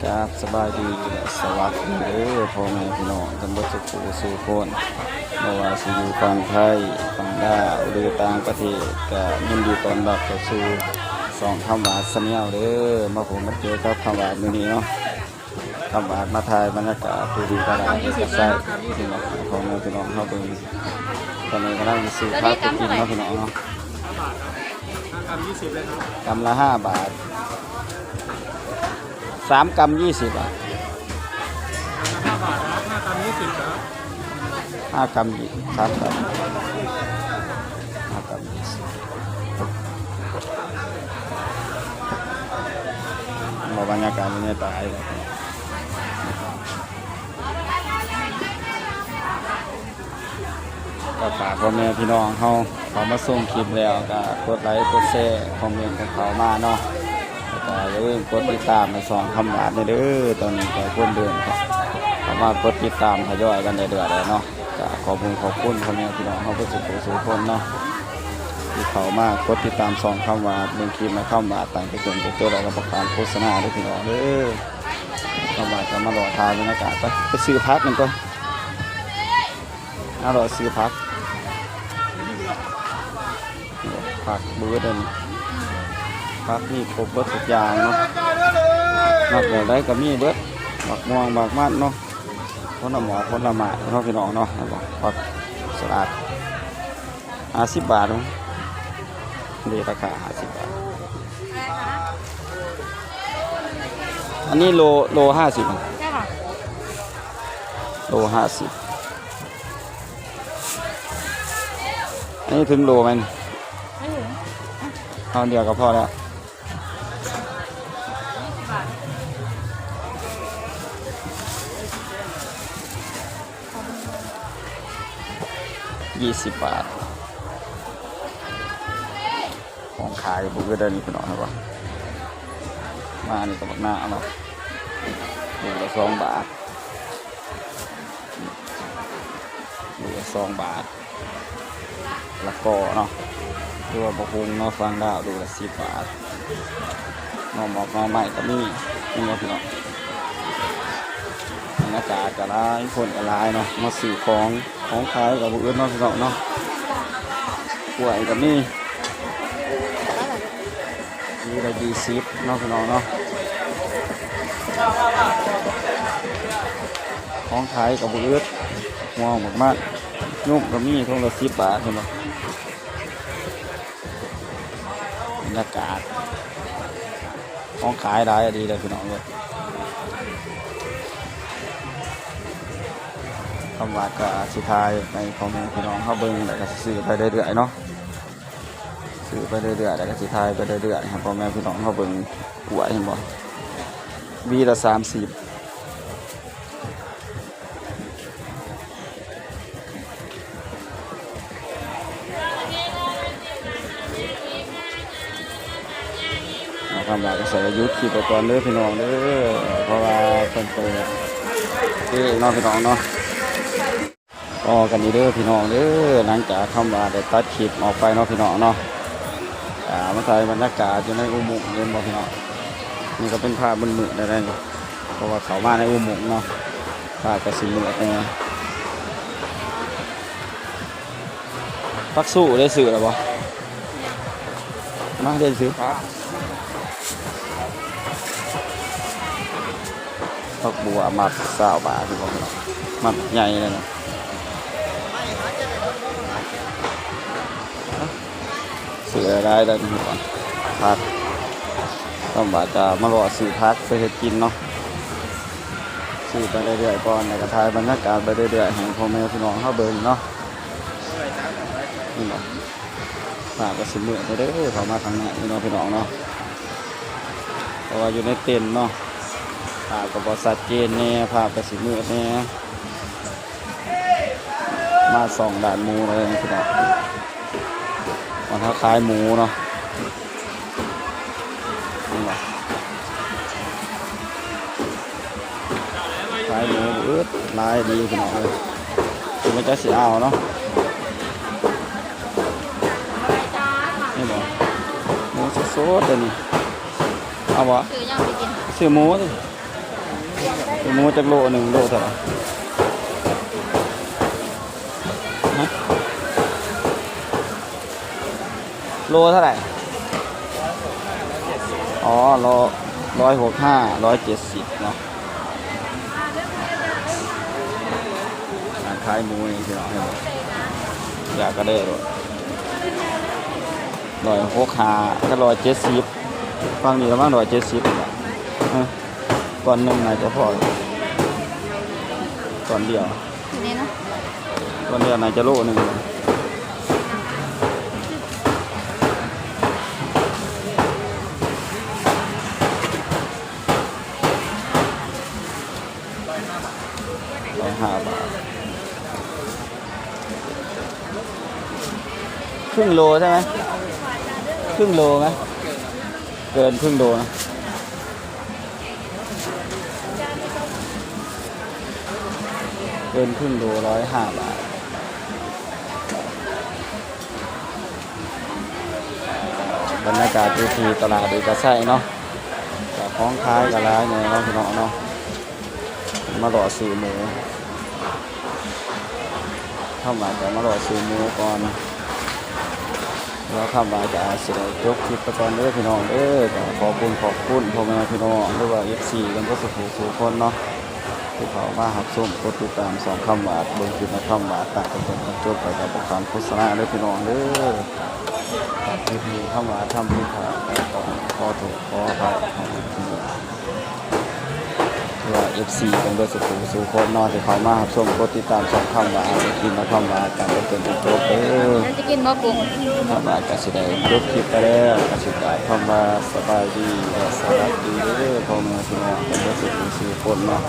ครับสบายดีสวัสดีเด้อพ่อแม่พี่น้องกันเบิดทุกผู้สู่คนไม่ว่าสิอยู่ฝั่งไทยฝั่งลาวหรือต่างประเทศก็ยินดีต้อนรับเข้าสู่สองคำหวานสเนียวเด้อมาผมมาเจอกับคำหวานมื้อนี้เนาะคำหวานมาถ่ายบรรยากาศผู้ดีกระไรก็ใส่พี่น้องพ่อแม่พี่น้องเฮาเบิ่งตอนนี้กำลังสิพาไปกินเนาะพี่น้องเนาะกรัม20เลยครับกำละ5 บาท3 กรัม 20 บาท5 บาทนะ5 กรัม 20ครับ5 กรัม3 กรัม5 กรัม 20มาบรรยากาศนี้ตายเลยก็ฝากพ่อแม่พี่น้องเขามาส่งคลิปแล้วก็กดไลค์กดแชร์คอมเมนต์ของเขามาเนาะก็อย่าลืมกดติดตามในสองคำหวานเด้อตอนนี้ก็คนเดินเขามากดติดตามทยอยกันเรื่อยๆเนาะก็ขอบคุณพ่อแม่พี่น้องเขาผู้สุขสุขคนเนาะที่เขามากดติดตามสองคำหวานเรื่องคลิปในคำหวานต่างไปจนไปเจอเราประกาศโฆษณาด้วยพี่น้องเด้อคำหวานจะมาหล่อทานบรรยากาศไปซื้อพักมันก็อร่อยซื้อพักเบิร์ดนี่พักนี่ครบเบิร์ดทุกอย่างเนาะนอกจากได้ก็มีเบิร์ดบักม่วงบักมันเนาะผลไม้เนาะพี่น้องเนาะผักสลัด50 บาทเดี๋ยวราคา50 บาทอันนี้โล50ใช่ค่ะโล50อันนี้ถึงโลไหมไม่ถึงเอาเดียวก็พอแล้ว20 บาทของขายบุกเดินนี่เป็นหน่อยครับมานี่ก็บักหน้าเนาะดูละ2 บาทดูละ2 บาทแล้วก็เนาะตัวบะฮุงเนาะฟังดาวดูละ10 บาทนอหมอกนอใหม่ก็มีนี่เนาะพี่น้องบรรยากาศก็ร้ายคนก็ร้ายเนาะมาสื่อของขายกับบุกเนาะพี่น้องเนาะป่วยก็มีละ20เนาะพี่น้องเนาะของขายกับบุกมองมากๆนุ่มก็มีทุ่งละ10 บาทเห็นไหมบรรยากาศของขายได้ดีเลยพี่น้องเลยคำว่าก็สุดท้ายในคอมเมนต์พี่น้องเขาเบิ้งแล้วก็ซื้อไปเรื่อยๆเนาะซื้อไปเรื่อยๆแล้วก็สุดท้ายไปเรื่อยๆครับพ่อแม่พี่น้องเขาเบิ้งหัวเห็นบ่วีละ30คำว่าก็ใส่ยุทธขีดไปก่อนเด้อพี่น้องเด้อเพราะว่าเป็นเปิดน้องพี่น้องเนาะก็กันนี้เด้อพี่น้องเด้อหลังจากคำว่าได้ตัดคลิปออกไปเนาะพี่น้องเนาะมาถ่ายบรรยากาศอยู่ในอุโมงค์เล่นบ่พี่น้องนี่ก็เป็นภาพมืดๆได้เลยเพราะว่าเขามาในอุโมงค์เนาะภาพกระสีเหลืองเนี่ยพักสู้ได้สื่อหรือเปล่ามาได้สื่อพักบัวมัด20 บาทพี่น้องมัดใหญ่เลยนะเสือได้แล้วนี่ก่อนพักต้องบาจะมารอสื่อพักไปเฮ็ดกินเนาะสื่อไปเรื่อยๆก่อนแล้วก็ถ่ายบรรยากาศไปเรื่อยๆให้พ่อแม่พี่น้องเขาเบิ่งเนาะนี่เนาะฝากกับสิมือไปเด้อเขามาทางนี้พี่น้องเนาะเพราะว่าอยู่ในเต็นท์เนาะภาพกับบริษัทเจนแน่ภาพกับสิมือแน่มาส่องด่านหมูเลยพี่น้องมันถ้าขายหมูเนาะขายหมูลายดีพี่น้องเลยคือมันจะเสียเอาเนาะนี่บอกหมูสดๆเลยนี่เอาวะซื้อหมูสิ หมูจักโลหนึ่งโลเท่าไหร่ฮะโลเท่าไหร่อ๋อ165 170เนาะร้านขายหมูนี่พี่น้องให้หมดอยากก็ได้รถ165ก็170ฟังนี่ประมาณ170บาทก่อนหนึ่งน่าจะพอก่อนเดียว ทีนี้เนาะ ก่อนเดียวน่าจะโลหนึ่ง105 บาทครึ่งโลใช่ไหมครึ่งโลไหมเกินครึ่งโลนะเกินครึ่งโล105 บาทบรรยากาศดูทีตลาดดูกระไส้เนาะจากของขายกระไรเนี่ยเนาะพี่น้องเนาะมาหล่อซื้อหมูเข้ามาจะมาหล่อซื้อหมูก่อนแล้วเข้ามาจะเสร็จยกคลิปไปก่อนเด้อพี่น้องเด้อขอบคุณพ่อแม่พี่น้องหรือว่า FC กันก็สุขคนเนาะที่เขามาหักส้มกดติดตาม2 คำหวานเบิ่งคลิปในคำหวานตัดกันจนจบไปกับการโฆษณาเด้อพี่น้องเด้อตัดคลิปนี้คำหวานทำที่ขาขอถูกขออภัยว่า FC กันด้วยสุขคนเนาะที่เขามาหักส้มกดติดตาม2 คำหวานคลิปในคำหวานกันจนจบเด้อ แล้วจะกินบ่ปุ้ง คำว่ากสิได้ยกคลิปไปแล้วกสิได้คำว่าสบายดีและสวัสดีเด้อพ่อแม่พี่น้องเป็นสุขสุขคนเนาะ